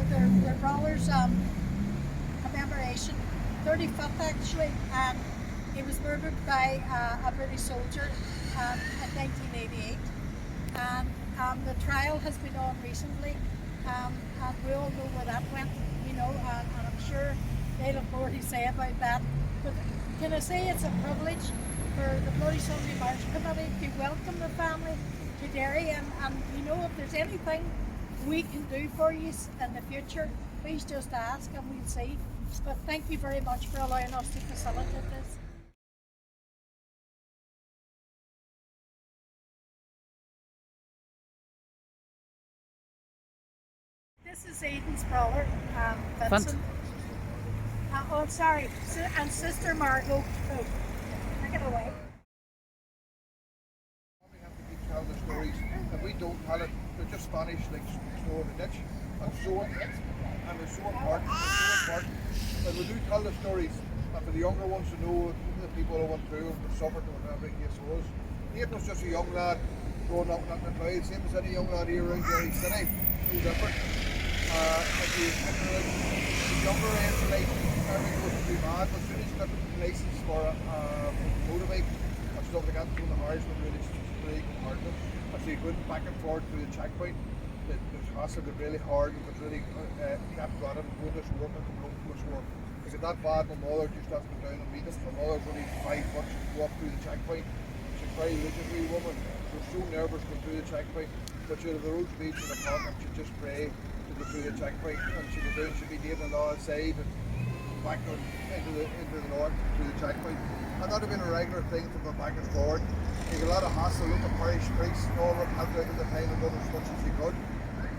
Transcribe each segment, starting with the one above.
their brother's commemoration, 35th actually, and he was murdered by a British soldier in 1988, and the trial has been on recently, and we all know where that went, you know, and I'm sure they'll have more to say about that. But can I say it's a privilege for the Bloody Sunday March Committee to welcome the family to Derry, and you know, if there's anything we can do for you in the future, please just ask and we'll see. But thank you very much for allowing us to facilitate this. This is Aidan's brother, Vincent. Oh, sorry, and Sister Margot. Oh, take it away. We have to keep telling the stories. If we don't tell it, they're just Spanish like snow in the ditch. And it's so important. But we do tell the stories, and for the younger ones to know the people who went through and suffered or whatever the case was. Aidan was just a young lad growing up in the cloud, same as any young lad here around Derry City, no different. At the younger age of life, everything wasn't too bad, but as soon as you got the license for motorbike and stuff like that, going the Irish would really hard. As you went back and forth through the checkpoint, the hassle got really hard, and was really kept running, going to work and coming home from his work. Because it that bad, my mother just has to go down and meet us. My mother's only 5 foot, she walked through the checkpoint. She's a very legendary woman. She was so nervous going through the checkpoint, but she'd have the road speech in the park and she'd just pray to go through the checkpoint, and she'd go down, she'd be dating on the other side and back on into the north through the checkpoint. And that would have been a regular thing to go back and forward. You got a lot of hassle, look at parish priests and all that, helped out at the time and done as much as you could.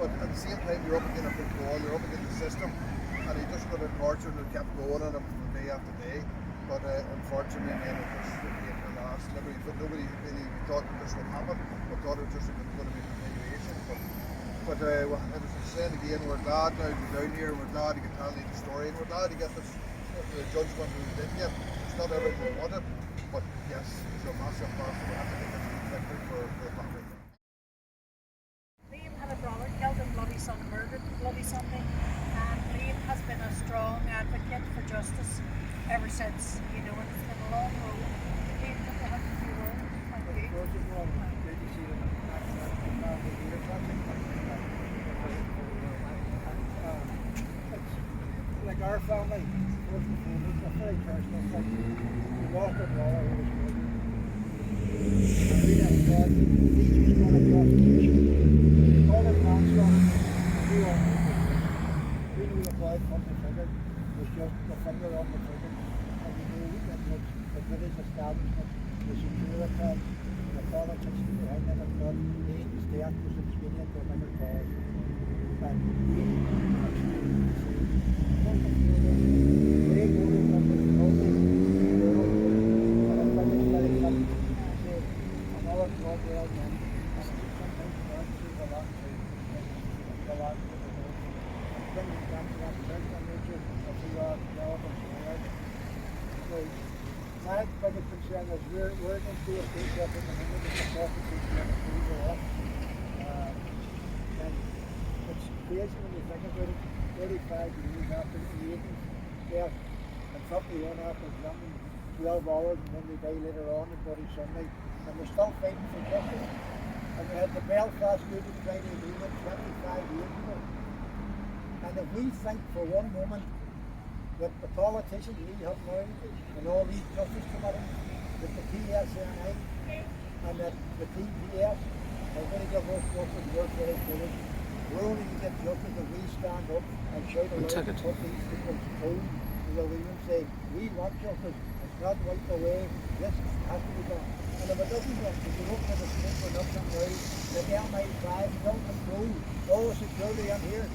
But at the same time, you're up against a big wall, you're up against the system, and he just got a torture and kept going on him day after day. But unfortunately, then it just came to last. Nobody really thought that this would happen. We thought it was just going to be a continuation. But as I said again, we're glad now to be down here. We're glad to get telling the story, and we're glad to get this the judgment we did get. It's not everything we wanted, but yes, it's a massive part. We have to get this victory for the family. Liam had a brother killed in murdered Bloody Sunday, and Liam has been a strong advocate for justice ever since. You know, it's been a long road. Liam, can you have a few words? Like our family, first and foremost, a very personal thing. We lost our brother who was murdered. And we have God, he was going to prosecution. All our grandson, we all knew this. We knew the boy from the trigger was just the finger on the trigger. And we knew that the British establishment was secure at that. And the politics behind it and God, Aidan's death was expedient to a bigger cause. And we actually my biggest concern is we're going to do a big job in the minute of the prosecution and approval of. And it's crazy when you think about it, 35 years after Aidan's death and 51 after his young 12 hours, and then they die later on in Bloody Sunday, and we're still fighting for justice. And we had the Belfast Good Friday Agreement 25 years ago. And if we think for one moment that the politicians we have now, and all these justice committees, that the PSNI and that the TPS are going to give us justice, we're very foolish. We're only to get justice if we stand up and shout aloud what these people told. So we will say, we want justice, it's not right away, this has to be done. And if it doesn't work, if you look at the state production now, the MI5 still control all the security in here.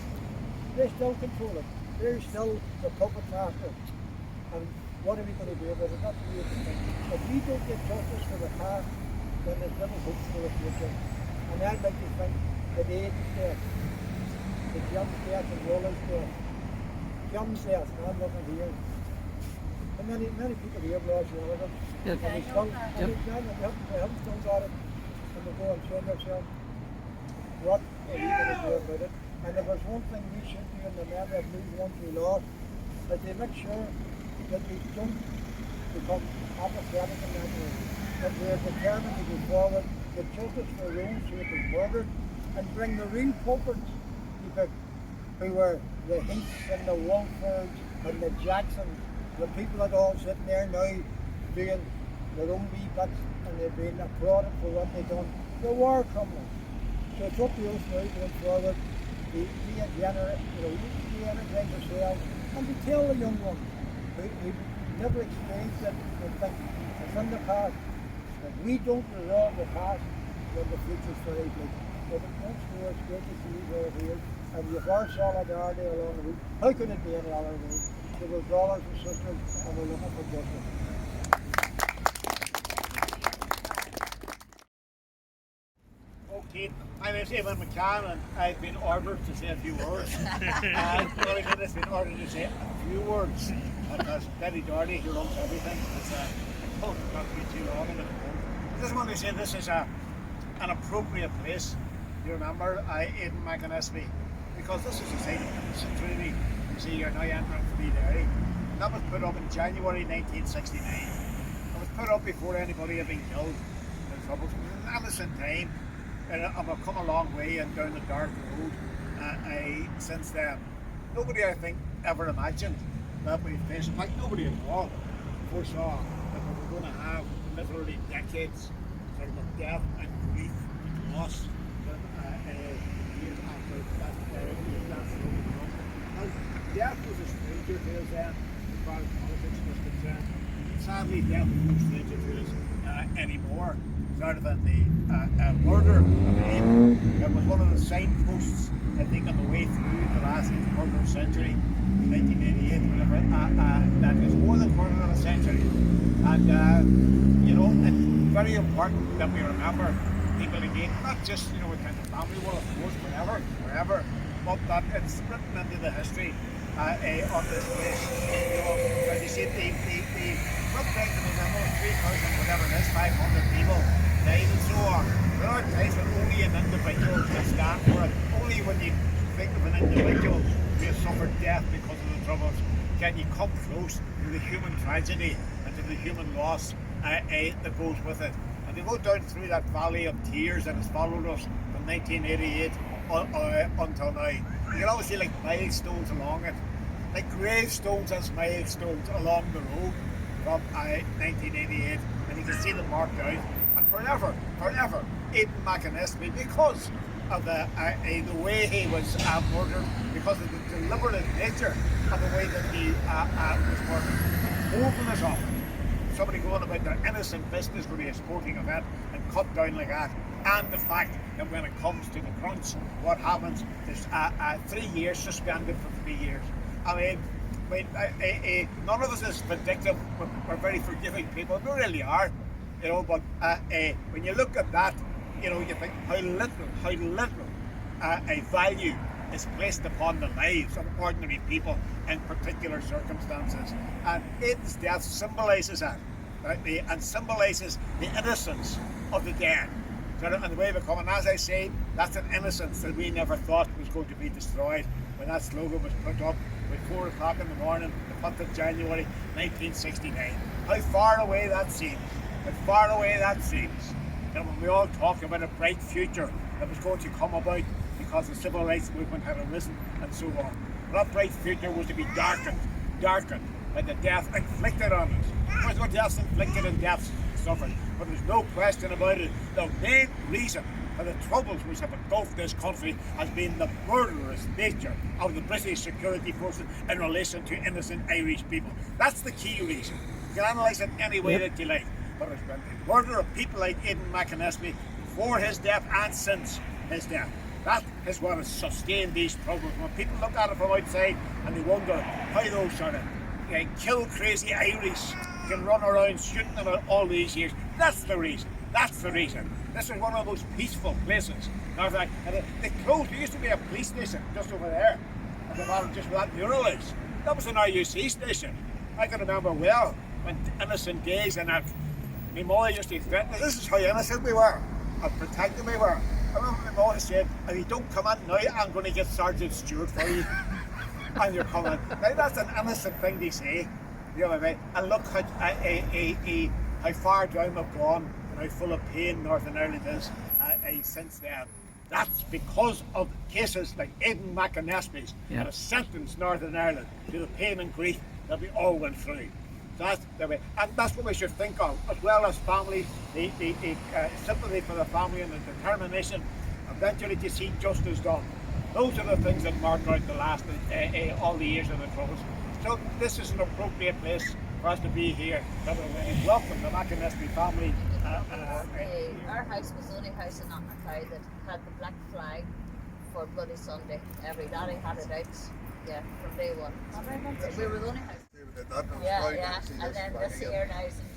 They still control it. They're still the puppet master. And what are we going to do about it? That's the way to think. If we don't get justice for the past, then there's little hope for the future. And I'd like to think that Aidan's death, the Jim's death and Roller's death, Jim's death, now I'm looking here. And many people here have lost relatives. Yep. And we haven't still got it. And we go and show ourselves what are we going to do about it. And if there's one thing we should do in the memory of these ones we lost, is to make sure that we don't become apathetic in that way. That we are determined to go forward, get justice for those who have been murdered, and bring the real culprits to book, who were the Heaths and the Wolfords and the Jacksons, the people that all sitting there now doing their own wee bits, and they've been applauded for what they've done. They were criminals. So it's up to us now going forward to be a generous, be energize ourselves, and to tell the young ones who never experienced it and think it's in the past, that we don't resolve the past, then the future's very bleak. But once more, it's great to see you all here, and with our solidarity along the route, how could it be any other way? So we're brothers and sisters, and we're looking for justice. Okay, my name is Aidan McAnespie, and I've been ordered to say a few words. And what I has been ordered to say a few words because Betty Doherty, who runs everything, is told not to be too long in the phone. I just want to say this is an appropriate place. You remember Aidan McAnespie, because this is a site of century. You see, you're now entering Free Derry. That was put up in January 1969. It was put up before anybody had been killed in troubles. It was an innocent time. And I've come a long way and down the dark road since then. Nobody, I think, ever imagined that we'd face. In fact, nobody at all foresaw that we were going to have literally decades sort of death and grief and loss years after that Now, death was a stranger to us then, as far as politics was concerned. Sadly, death is no stranger to us anymore. Rather than the murder of Aidan. It was one of the signposts, I think, on the way through the last quarter of a century, 1988, whatever. That is more than a quarter of a century. And, it's very important that we remember people again, not just, within the family world, of course, wherever, but that it's written into the history of this place. As you see, the front page of the memo, 3,000, whatever it is, 500 people died and so on. There are times when only an individual can stand for it. Only when you think of an individual who has suffered death because of the troubles can you come close to the human tragedy and to the human loss that goes with it. And to go down through that valley of tears that has followed us from 1988 until now, you can always see like milestones along it, like gravestones as milestones along the road from 1988, and you can see them marked out. And forever, Aidan McAnespie, because of the way he was murdered, because of the deliberate nature of the way that he was murdered. Open us up. Somebody going about their innocent business for a sporting event and cut down like that. And the fact that when it comes to the crunch, what happens is 3 years suspended for 3 years. I mean, none of us is vindictive. We're very forgiving people. We really are. But when you look at that, you think how little a value is placed upon the lives of ordinary people in particular circumstances. And Aidan's death symbolises that, right? And symbolises the innocence of the dead. And the way we come, and as I say, that's an innocence that we never thought was going to be destroyed when that slogan was put up at 4 o'clock in the morning, the 5th of January 1969. How far away that seems. How far away that seems. And when we all talk about a bright future that was going to come about because the civil rights movement had arisen and so on. That bright future was to be darkened by the death inflicted on us. There was no deaths inflicted and deaths suffered, but there's no question about it. The main reason for the troubles which have engulfed this country has been the murderous nature of the British security forces in relation to innocent Irish people. That's the key reason. You can analyse it any way that you like. But it's been the murder of people like Aidan McAnespie before his death and since his death. That is what has sustained these troubles. When people look at it from outside and they wonder how those sort of kill crazy Irish can run around shooting them all these years. That's the reason. This is one of the most peaceful places. Now, they closed. There used to be a police station just over there. At the bottom, just where that mural is. That was an RUC station. I can remember well when innocent days and that. My mother used to threaten us. This is how innocent we were, how protected we were. I remember my mother said, if you don't come in now, I'm going to get Sergeant Stewart for you. And you're coming. Now that's an innocent thing to say. You know what I mean? And look how far down we've gone and how full of pain Northern Ireland is since then. That's because of cases like Aidan McAnespie's that have sentenced Northern Ireland to the pain and grief that we all went through. That's the way, and that's what we should think of, as well as family, the sympathy for the family and the determination eventually to see justice done. Those are the things that mark out the last all the years of the Troubles. So this is an appropriate place for us to be here. Welcome the McAnespie family. Our house was the only house in Knocknacow that had the black flag for Bloody Sunday. Every daddy had it out, from day one. We were the only house. They did that, and it was Yeah, very yeah. nice to see And this then flag this again. year now is in